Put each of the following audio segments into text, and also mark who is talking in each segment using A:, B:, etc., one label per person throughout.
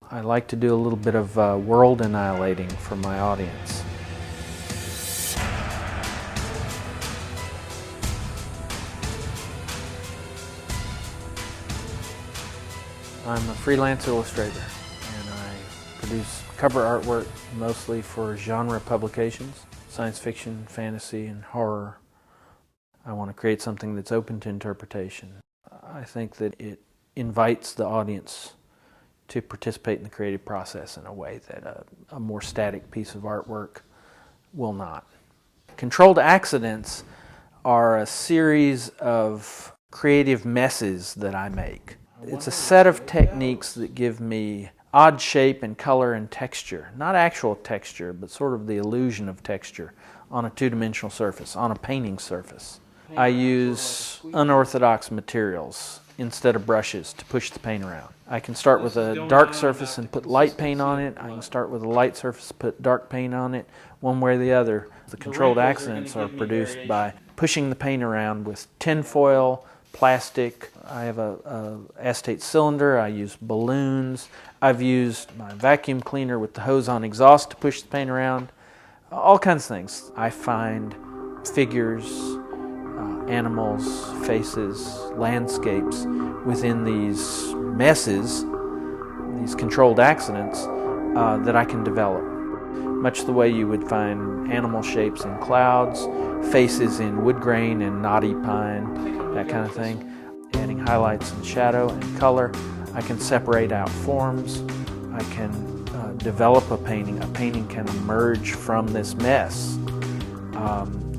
A: I like to do a little bit of world annihilating for my audience. I'm a freelance illustrator, and I produce cover artwork mostly for genre publications, science fiction, fantasy, and horror. I want to create something that's open to interpretation. I think that it invites the audience to participate in the creative process in a way that a more static piece of artwork will not. Controlled accidents are a series of creative messes that I make. It's a set of techniques that give me odd shape and color and texture. Not actual texture, but sort of the illusion of texture on a two-dimensional surface, on a painting surface. I use unorthodox materials instead of brushes to push the paint around. I can start with a dark surface and put light paint on it. I can start with a light surface, put dark paint on it, one way or the other. The controlled accidents are produced by pushing the paint around with tin foil, plastic. I have a acetate cylinder. I use balloons. I've used my vacuum cleaner with the hose on exhaust to push the paint around. All kinds of things. I find figures, animals, faces, landscapes within these messes, these controlled accidents that I can develop. Much the way you would find animal shapes in clouds, faces in wood grain and knotty pine, that kind of thing. Adding highlights and shadow and color. I can separate out forms. I can develop a painting. A painting can emerge from this mess.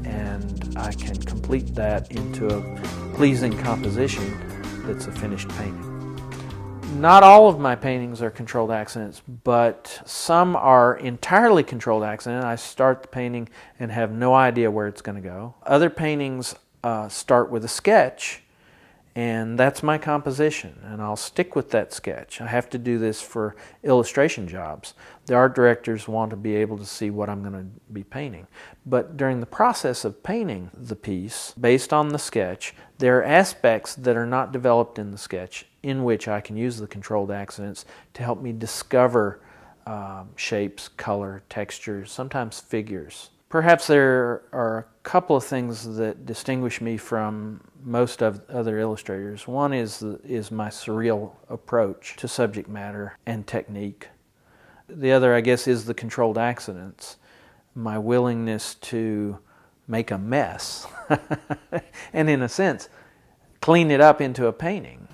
A: And I can complete that into a pleasing composition that's a finished painting. Not all of my paintings are controlled accidents, but some are entirely controlled accident. I start the painting and have no idea where it's going to go. Other paintings start with a sketch, and that's my composition, and I'll stick with that sketch. I have to do this for illustration jobs. The art directors want to be able to see what I'm going to be painting. But during the process of painting the piece, based on the sketch, there are aspects that are not developed in the sketch in which I can use the controlled accidents to help me discover shapes, color, textures, sometimes figures. Perhaps there are a couple of things that distinguish me from most of other illustrators. One is my surreal approach to subject matter and technique. The other, I guess, is the controlled accidents, my willingness to make a mess and, in a sense, clean it up into a painting.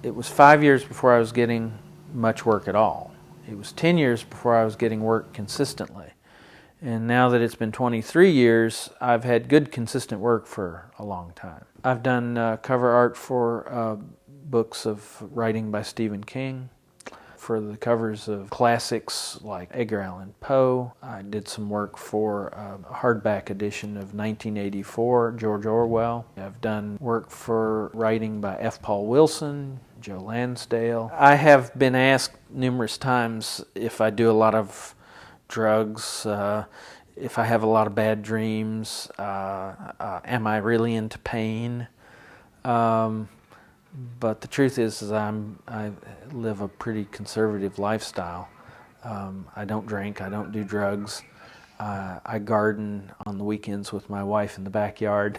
A: It was 5 years before I was getting much work at all. It was 10 years before I was getting work consistently. And now that it's been 23 years, I've had good, consistent work for a long time. I've done cover art for books of writing by Stephen King, for the covers of classics like Edgar Allan Poe. I did some work for a hardback edition of 1984, George Orwell. I've done work for writing by F. Paul Wilson, Joe Lansdale. I have been asked numerous times if I do a lot of drugs, if I have a lot of bad dreams, am I really into pain? But the truth is I live a pretty conservative lifestyle. I don't drink, I don't do drugs. I garden on the weekends with my wife in the backyard.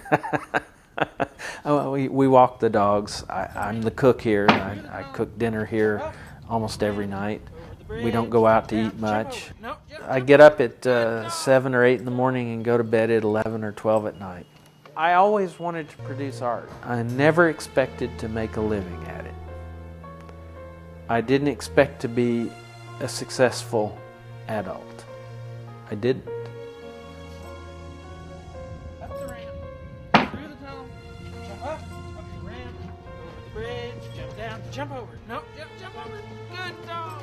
A: We walk the dogs. I'm the cook here. I cook dinner here almost every night. We don't go out to eat much. I get up at 7 or 8 in the morning and go to bed at 11 or 12 at night. I always wanted to produce art. I never expected to make a living at it. I didn't expect to be a successful adult. I didn't.
B: Up the ramp, through the tunnel, jump up the ramp, over the bridge, jump down, jump over. No, jump over. Good dog.